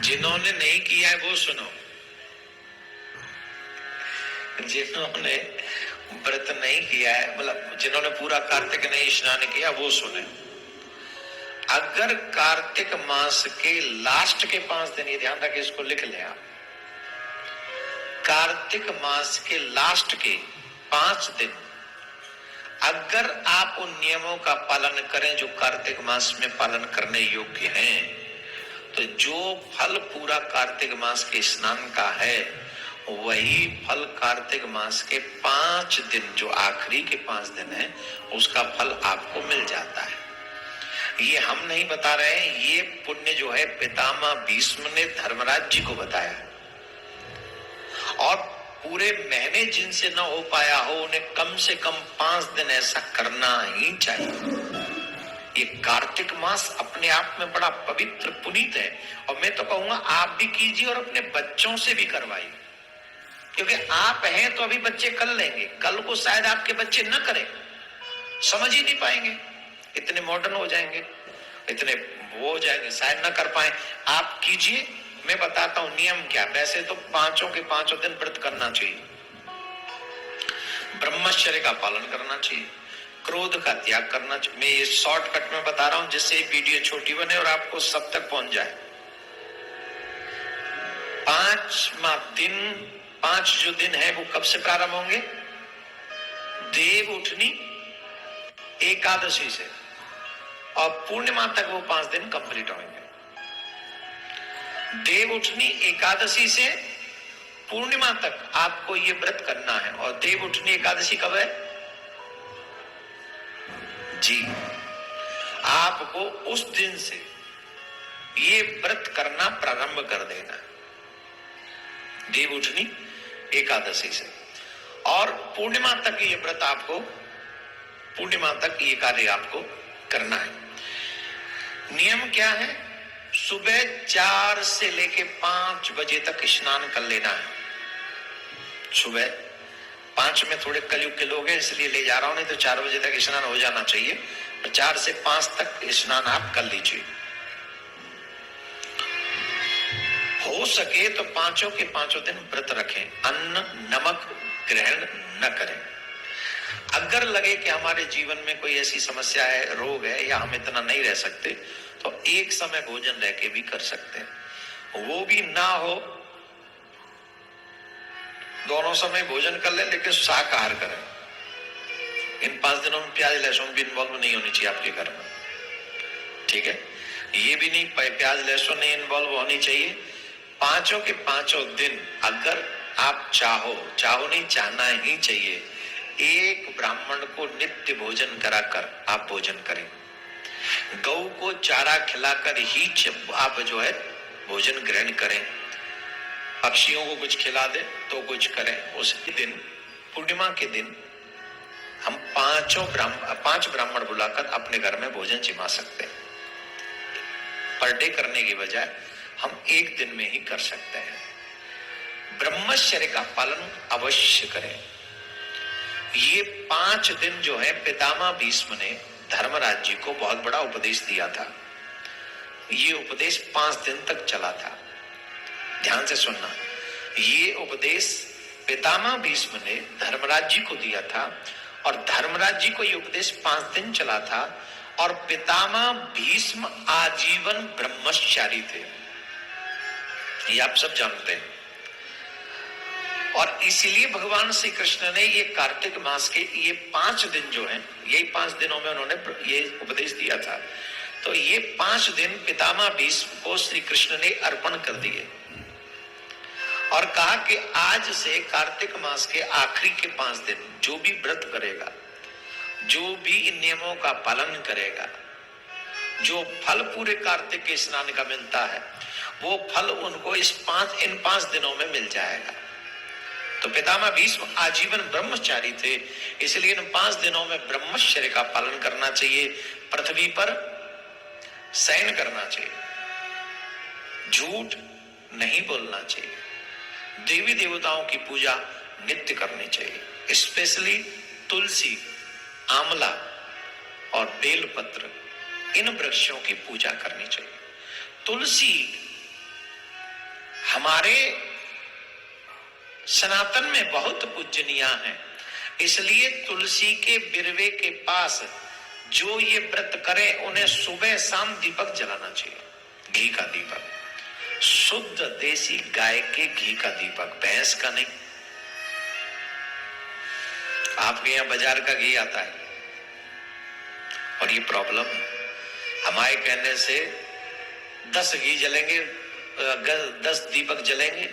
जिन्होंने नहीं किया है वो सुनो, जिन्होंने व्रत नहीं किया है, मतलब जिन्होंने पूरा कार्तिक नहीं स्नान किया वो सुने। अगर कार्तिक मास के लास्ट के 5 दिन, ये ध्यान रखें, इसको लिख लें आप, कार्तिक मास के लास्ट के 5 दिन अगर आप उन नियमों का पालन करें जो कार्तिक मास में पालन करने योग्य हैं, तो जो फल पूरा कार्तिक मास के स्नान का है वही फल कार्तिक मास के 5 दिन, जो आखिरी के 5 दिन है, उसका फल आपको मिल जाता है। ये हम नहीं बता रहे हैं, ये पुण्य जो है पितामह भीष्म ने धर्मराज जी को बताया। और पूरे महीने जिनसे न हो पाया हो उन्हें कम से कम 5 दिन ऐसा करना ही चाहिए। ये कार्तिक मास अपने आप में बड़ा पवित्र पुनीत है, और मैं तो कहूंगा आप भी कीजिए और अपने बच्चों से भी करवाइए, क्योंकि आप हैं तो अभी बच्चे कर लेंगे, कल को शायद आपके बच्चे न करें, समझ ही नहीं पाएंगे, इतने मॉडर्न हो जाएंगे, इतने वो हो जाएंगे, शायद न कर पाए। आप कीजिए, मैं बताता हूं नियम क्या। वैसे तो 5 के 5 दिन व्रत करना चाहिए, ब्रह्मचर्य का पालन करना चाहिए, क्रोध का त्याग करना चाहिए। मैं ये शॉर्टकट में बता रहा हूं जिससे वीडियो छोटी बने और आपको सब तक पहुंच जाए। 5 जो दिन है वो कब से प्रारंभ होंगे? देव उठनी एकादशी से, और पूर्णिमा तक वो 5 दिन कंप्लीट होंगे। देव उठनी एकादशी से पूर्णिमा तक आपको ये व्रत करना है। और देव उठनी एकादशी कब है जी? आपको उस दिन से ये व्रत करना प्रारंभ कर देना, देव उठनी एकादशी से, और पूर्णिमा तक ये व्रत आपको, पूर्णिमा तक ये कार्य आपको करना है। नियम क्या है? सुबह 4 से लेके 5 बजे तक स्नान कर लेना है। सुबह 5 में थोड़े कलयुग के लोग हैं इसलिए ले जा रहा हूं, नहीं तो 4 बजे तक स्नान हो जाना चाहिए। 4 से 5 तक स्नान आप कर लीजिए। हो सके तो 5 के 5 दिन व्रत रखें, अन्न नमक ग्रहण न करें। अगर लगे कि हमारे जीवन में कोई ऐसी समस्या है, रोग है, या हम इतना नहीं रह सकते, तो एक समय भोजन रह के भी कर सकते हैं। वो भी ना हो, दोनों समय भोजन कर ले, लेकिन शाकाहार करें। इन 5 दिनों में प्याज लहसुन भी इन्वॉल्व नहीं होनी चाहिए आपके घर में, ठीक है? ये भी नहीं, प्याज लहसुन नहीं इन्वॉल्व होनी चाहिए। 5 के 5 दिन अगर आप चाहो नहीं, चाहना ही चाहिए, एक ब्राह्मण को नित्य भोजन कराकर आप भोजन करें। गौ को चारा खिलाकर ही आप जो है भोजन ग्रहण करें। पक्षियों को कुछ खिला दे तो कुछ करें। उस दिन पूर्णिमा के दिन हम 5 ब्राह्मण बुलाकर अपने घर में भोजन जिमा सकते हैं। पर डे करने की बजाय हम एक दिन में ही कर सकते हैं। ब्रह्मचर्य का पालन अवश्य करें। ये 5 दिन जो है पितामह भीष्म ने धर्मराज जी को बहुत बड़ा उपदेश दिया था। ये उपदेश 5 दिन तक चला था। ध्यान से सुनना, ये उपदेश पितामह भीष्म ने धर्मराज जी को दिया था, और धर्मराज जी को ये उपदेश 5 दिन चला था। और पितामह भीष्म आजीवन ब्रह्मचारी थे, ये आप सब जानते हैं। और इसीलिए भगवान श्री कृष्ण ने ये कार्तिक मास के ये 5 दिन जो हैं, यही 5 दिनों में उन्होंने ये उपदेश दिया था। तो ये 5 दिन पितामह भीष्म को श्री कृष्ण ने अर्पण कर दिए और कहा कि आज से कार्तिक मास के आखिरी के 5 दिन जो भी व्रत करेगा, जो भी इन नियमों का पालन करेगा, जो फल पूरे कार्तिक के स्नान का मिलता है, वो फल उनको इन 5 दिनों में मिल जाएगा। तो पितामह भीष्म आजीवन ब्रह्मचारी थे, इसलिए इन 5 दिनों में ब्रह्मचर्य का पालन करना चाहिए। पृथ्वी पर शयन करना चाहिए, झूठ नहीं बोलना चाहिए, देवी देवताओं की पूजा नित्य करनी चाहिए। स्पेशली तुलसी, आंवला और बेलपत्र, इन वृक्षों की पूजा करनी चाहिए। तुलसी हमारे सनातन में बहुत पूजनीय है, इसलिए तुलसी के बिरवे के पास जो ये व्रत करे उन्हें सुबह शाम दीपक जलाना चाहिए, घी का दीपक, शुद्ध देसी गाय के घी का दीपक, भैंस का नहीं। आपके यहां बाजार का घी आता है और ये प्रॉब्लम है। हमारे कहने से 10 घी जलेंगे, 10 दीपक जलेंगे,